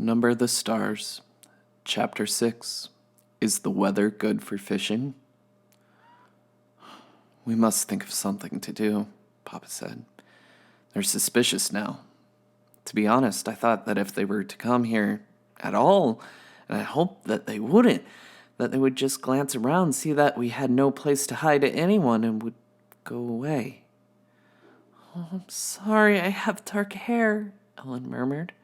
Number the Stars, Chapter 6. Is the weather good for fishing? We must think of something to do, Papa said. They're suspicious now. To be honest, I thought that if they were to come here at all, and I hoped that they wouldn't, that they would just glance around, see that we had no place to hide anyone, and would go away. Oh, I'm sorry, I have dark hair, Ellen murmured.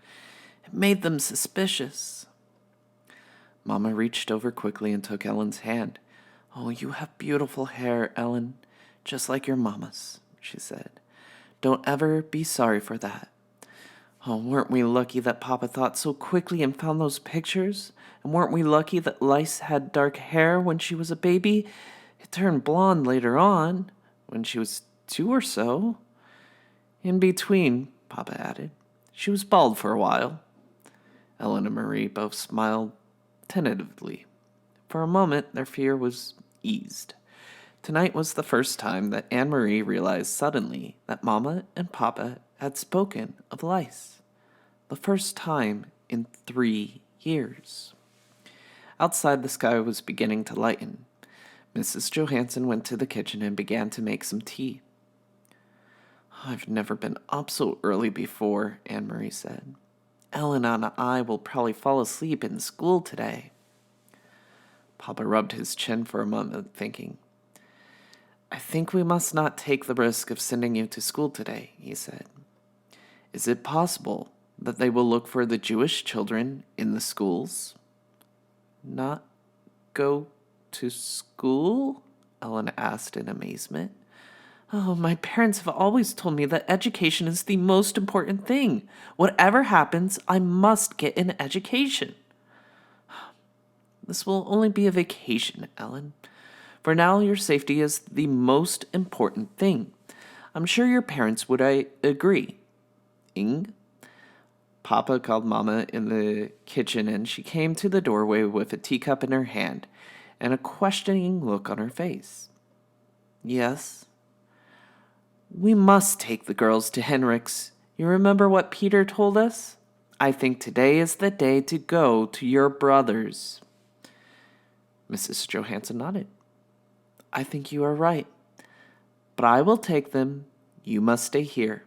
It made them suspicious. Mama reached over quickly and took Ellen's hand. Oh, you have beautiful hair, Ellen, just like your mama's, she said. Don't ever be sorry for that. Oh, weren't we lucky that Papa thought so quickly and found those pictures? And weren't we lucky that Lice had dark hair when she was a baby? It turned blonde later on, when she was 2 or so. In between, Papa added, she was bald for a while. Ellen and Marie both smiled tentatively. For a moment, their fear was eased. Tonight was the first time that Anne-Marie realized suddenly that Mama and Papa had spoken of Lice. The first time in 3 years. Outside, the sky was beginning to lighten. Mrs. Johansson went to the kitchen and began to make some tea. I've never been up so early before, Anne-Marie said. Ellen and I will probably fall asleep in school today. Papa rubbed his chin for a moment, thinking. I think we must not take the risk of sending you to school today, he said. Is it possible that they will look for the Jewish children in the schools? Not go to school? Ellen asked in amazement. Oh, my parents have always told me that education is the most important thing. Whatever happens, I must get an education. This will only be a vacation, Ellen. For now, your safety is the most important thing. I'm sure your parents would agree. Ing? Papa called Mama in the kitchen, and she came to the doorway with a teacup in her hand and a questioning look on her face. Yes? We must take the girls to Henrik's. You remember what Peter told us? I think today is the day to go to your brothers. Mrs. Johansson nodded. I think you are right. But I will take them. You must stay here.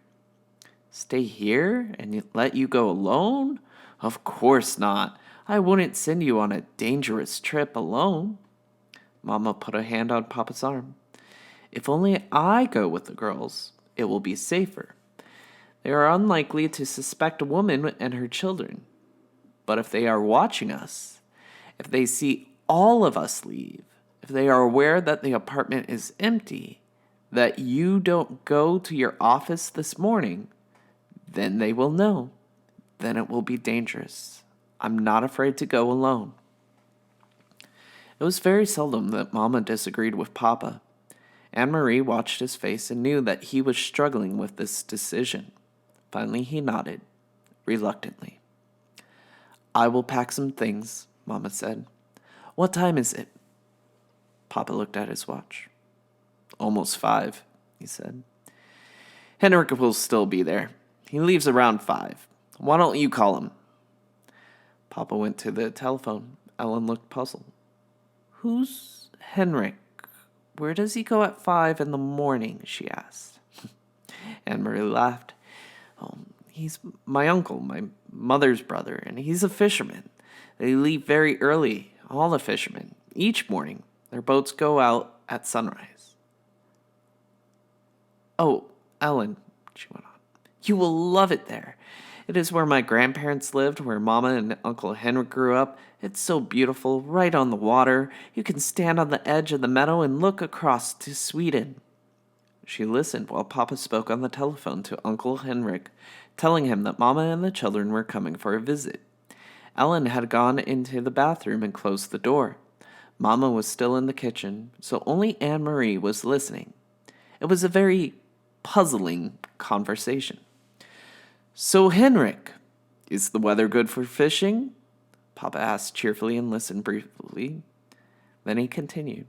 Stay here and let you go alone? Of course not. I wouldn't send you on a dangerous trip alone. Mama put a hand on Papa's arm. If only I go with the girls, it will be safer. They are unlikely to suspect a woman and her children. But if they are watching us, if they see all of us leave, if they are aware that the apartment is empty, that you don't go to your office this morning, then they will know. Then it will be dangerous. I'm not afraid to go alone. It was very seldom that Mama disagreed with Papa. Anne-Marie watched his face and knew that he was struggling with this decision. Finally, he nodded, reluctantly. I will pack some things, Mama said. What time is it? Papa looked at his watch. Almost 5, he said. Henrik will still be there. He leaves around 5. Why don't you call him? Papa went to the telephone. Ellen looked puzzled. Who's Henrik? Where does he go at 5 in the morning? She asked. Anne-Marie laughed. Oh, he's my uncle, my mother's brother, and he's a fisherman. They leave very early, all the fishermen, each morning. Their boats go out at sunrise. Oh, Ellen, she went on, you will love it there. It is where my grandparents lived, where Mama and Uncle Henrik grew up. It's so beautiful, right on the water. You can stand on the edge of the meadow and look across to Sweden. She listened while Papa spoke on the telephone to Uncle Henrik, telling him that Mama and the children were coming for a visit. Ellen had gone into the bathroom and closed the door. Mama was still in the kitchen, so only Anne-Marie was listening. It was a very puzzling conversation. So, Henrik, is the weather good for fishing? Papa asked cheerfully and listened briefly. Then he continued.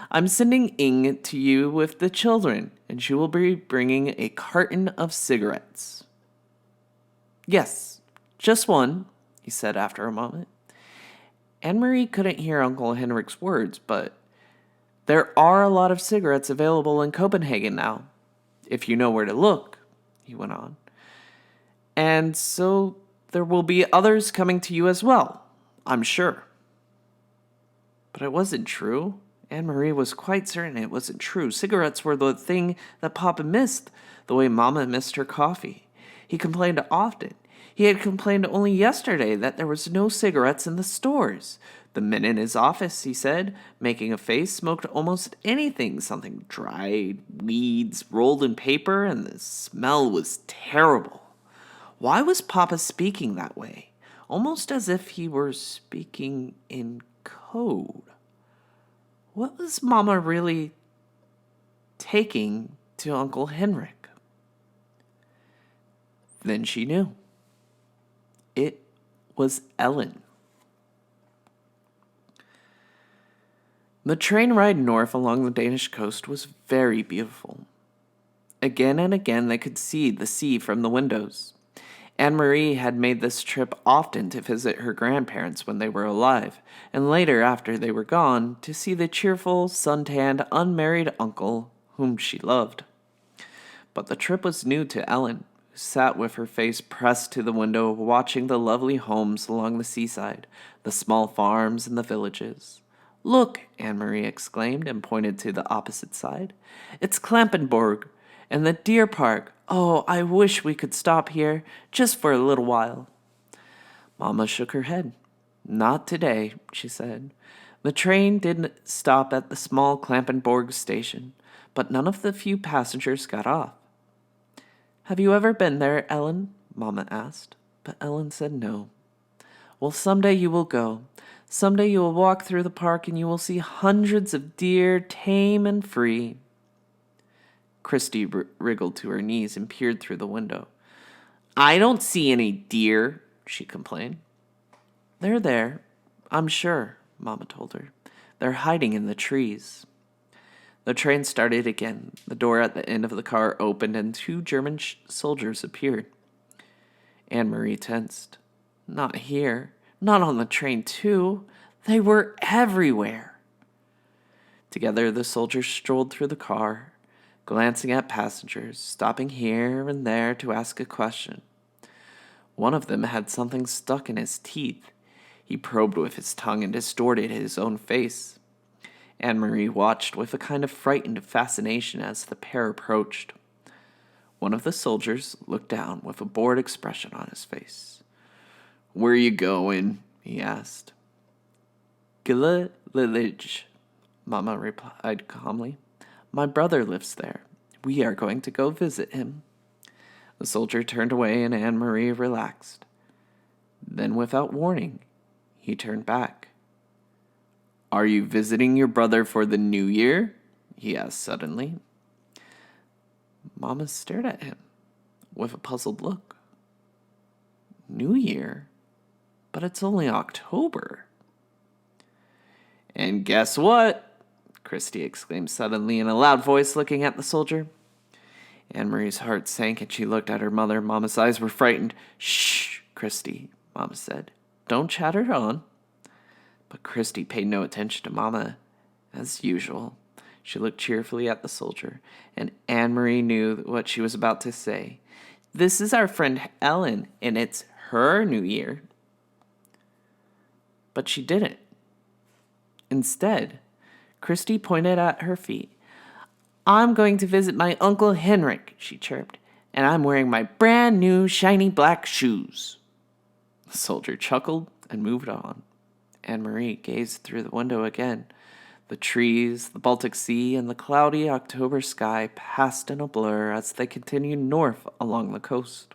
I'm sending Ing to you with the children, and she will be bringing a carton of cigarettes. Yes, just one. he said after a moment. Anne-Marie couldn't hear Uncle Henrik's words, but there are a lot of cigarettes available in Copenhagen now, if you know where to look, he went on. And so there will be others coming to you as well, I'm sure. But it wasn't true. Anne-Marie was quite certain it wasn't true. Cigarettes were the thing that Papa missed, the way Mama missed her coffee. He complained often. He had complained only yesterday that there was no cigarettes in the stores. The men in his office, he said, making a face, smoked almost anything, something dried, weeds, rolled in paper, and the smell was terrible. Why was Papa speaking that way? Almost as if he were speaking in code. What was Mama really taking to Uncle Henrik? Then she knew. It was Ellen. The train ride north along the Danish coast was very beautiful. Again and again they could see the sea from the windows. Anne-Marie had made this trip often to visit her grandparents when they were alive, and later, after they were gone, to see the cheerful, sun-tanned, unmarried uncle whom she loved. But the trip was new to Ellen, who sat with her face pressed to the window, watching the lovely homes along the seaside, the small farms and the villages. "Look," Anne-Marie exclaimed, and pointed to the opposite side. "It's Klampenborg, and the deer park. Oh, I wish we could stop here, just for a little while." Mama shook her head. "Not today," she said. The train didn't stop at the small Klampenborg station, but none of the few passengers got off. "Have you ever been there, Ellen?" Mama asked, but Ellen said no. "Well, someday you will go. Someday you will walk through the park and you will see hundreds of deer, tame and free." Christy wriggled to her knees and peered through the window. "I don't see any deer," she complained. "They're there, I'm sure," Mama told her. "They're hiding in the trees." The train started again. The door at the end of the car opened and two German soldiers appeared. Anne-Marie tensed. Not here. Not on the train, too. They were everywhere. Together, the soldiers strolled through the car, glancing at passengers, stopping here and there to ask a question. One of them had something stuck in his teeth. He probed with his tongue and distorted his own face. Anne-Marie watched with a kind of frightened fascination as the pair approached. One of the soldiers looked down with a bored expression on his face. "Where you going?" he asked. "Gillelage," Mama replied calmly. "My brother lives there. We are going to go visit him." The soldier turned away and Anne-Marie relaxed. Then, without warning, he turned back. "Are you visiting your brother for the New Year?" he asked suddenly. Mama stared at him with a puzzled look. "New Year? But it's only October." "And guess what?" Christy exclaimed suddenly in a loud voice, looking at the soldier. Anne-Marie's heart sank and she looked at her mother. Mama's eyes were frightened. "Shh, Christy," Mama said. "Don't chatter on." But Christy paid no attention to Mama. As usual, she looked cheerfully at the soldier, and Anne-Marie knew what she was about to say. "This is our friend Ellen, and it's her New Year." But she didn't. Instead, Christy pointed at her feet. "I'm going to visit my Uncle Henrik," she chirped, "and I'm wearing my brand new shiny black shoes." The soldier chuckled and moved on. Anne-Marie gazed through the window again. The trees, the Baltic Sea, and the cloudy October sky passed in a blur as they continued north along the coast.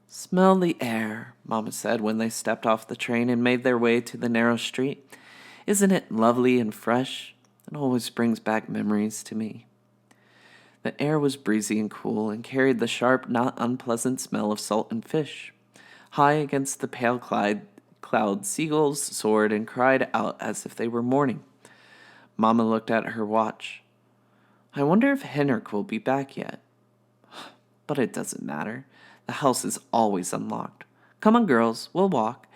"Smell the air," Mama said when they stepped off the train and made their way to the narrow street. "Isn't it lovely and fresh? It always brings back memories to me." The air was breezy and cool and carried the sharp, not unpleasant smell of salt and fish. High against the pale cloud, seagulls soared and cried out as if they were mourning. Mama looked at her watch. "I wonder if Henrik will be back yet. But it doesn't matter. The house is always unlocked. Come on, girls, we'll walk.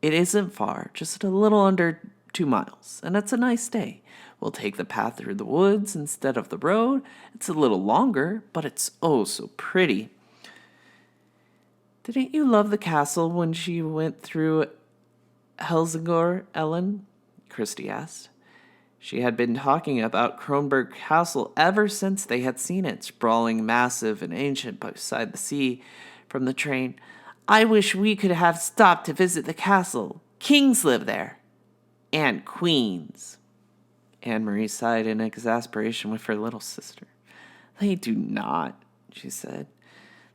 It isn't far, just a little under 2 miles, and it's a nice day. We'll take the path through the woods instead of the road. It's a little longer, but it's oh so pretty. Didn't you love the castle when she went through Helsingor, Ellen? Christy asked. She had been talking about Kronborg Castle ever since they had seen it, sprawling massive and ancient beside the sea from the train. I wish we could have stopped to visit the castle. Kings live there. And queens. Anne-Marie sighed in exasperation with her little sister. They do not, she said.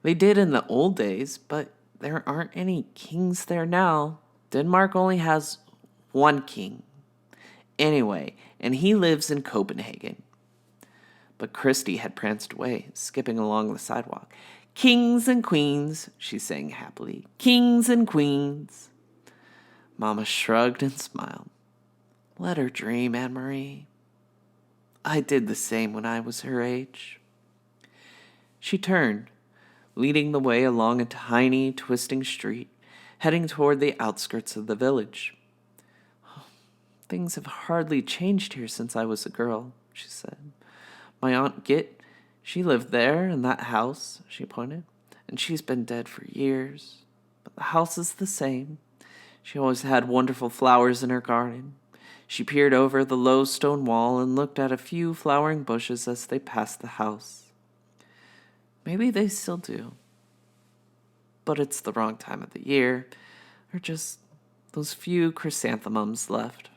They did in the old days, but there aren't any kings there now. Denmark only has one king. Anyway, and he lives in Copenhagen. But Christy had pranced away, skipping along the sidewalk. Kings and queens, she sang happily. Kings and queens. Mama shrugged and smiled. Let her dream, Anne-Marie. I did the same when I was her age. She turned, leading the way along a tiny, twisting street, heading toward the outskirts of the village. Things have hardly changed here since I was a girl, she said. My Aunt Git, she lived there in that house, she pointed, and she's been dead for years. But the house is the same. She always had wonderful flowers in her garden. She peered over the low stone wall and looked at a few flowering bushes as they passed the house. Maybe they still do. But it's the wrong time of the year, or just those few chrysanthemums left.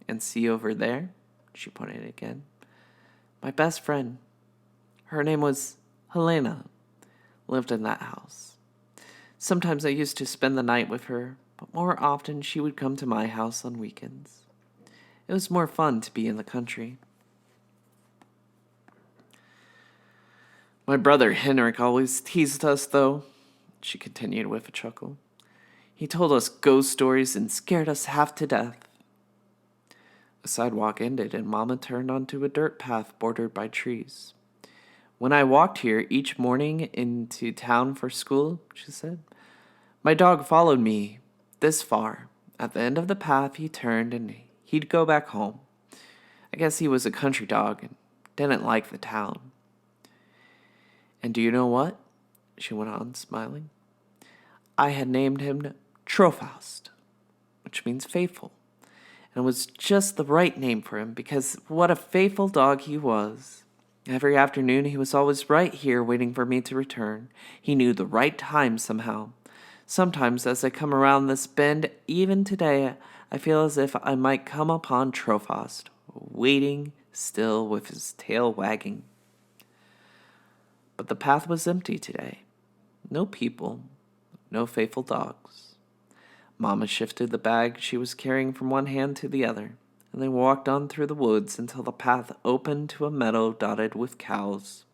And see over there, she pointed again. My best friend, her name was Helena, lived in that house. Sometimes I used to spend the night with her, but more often she would come to my house on weekends. It was more fun to be in the country. My brother Henrik always teased us, though, she continued with a chuckle. He told us ghost stories and scared us half to death. The sidewalk ended and Mama turned onto a dirt path bordered by trees. When I walked here each morning into town for school, she said, my dog followed me this far. At the end of the path, he turned and he'd go back home. I guess he was a country dog and didn't like the town. And do you know what? She went on, smiling. I had named him Trofast, which means faithful. And it was just the right name for him because what a faithful dog he was. Every afternoon he was always right here waiting for me to return. He knew the right time somehow. Sometimes as I come around this bend, even today, I feel as if I might come upon Trofast, waiting still with his tail wagging. But the path was empty today. No people, no faithful dogs. Mama shifted the bag she was carrying from one hand to the other, and they walked on through the woods until the path opened to a meadow dotted with cows.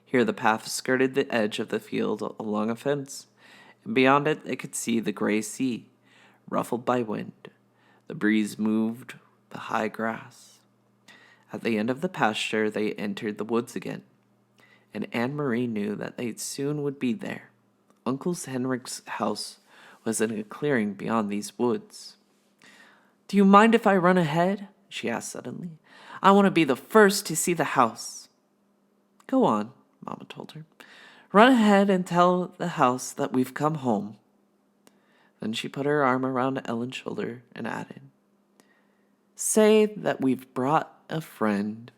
Here the path skirted the edge of the field along a fence, and beyond it they could see the gray sea, ruffled by wind. The breeze moved the high grass. At the end of the pasture they entered the woods again, and Anne-Marie knew that they soon would be there. Uncle Henrik's house was in a clearing beyond these woods. Do you mind if I run ahead? She asked suddenly. I want to be the first to see the house. Go on, Mama told her. Run ahead and tell the house that we've come home. Then she put her arm around Ellen's shoulder and added, say that we've brought a friend.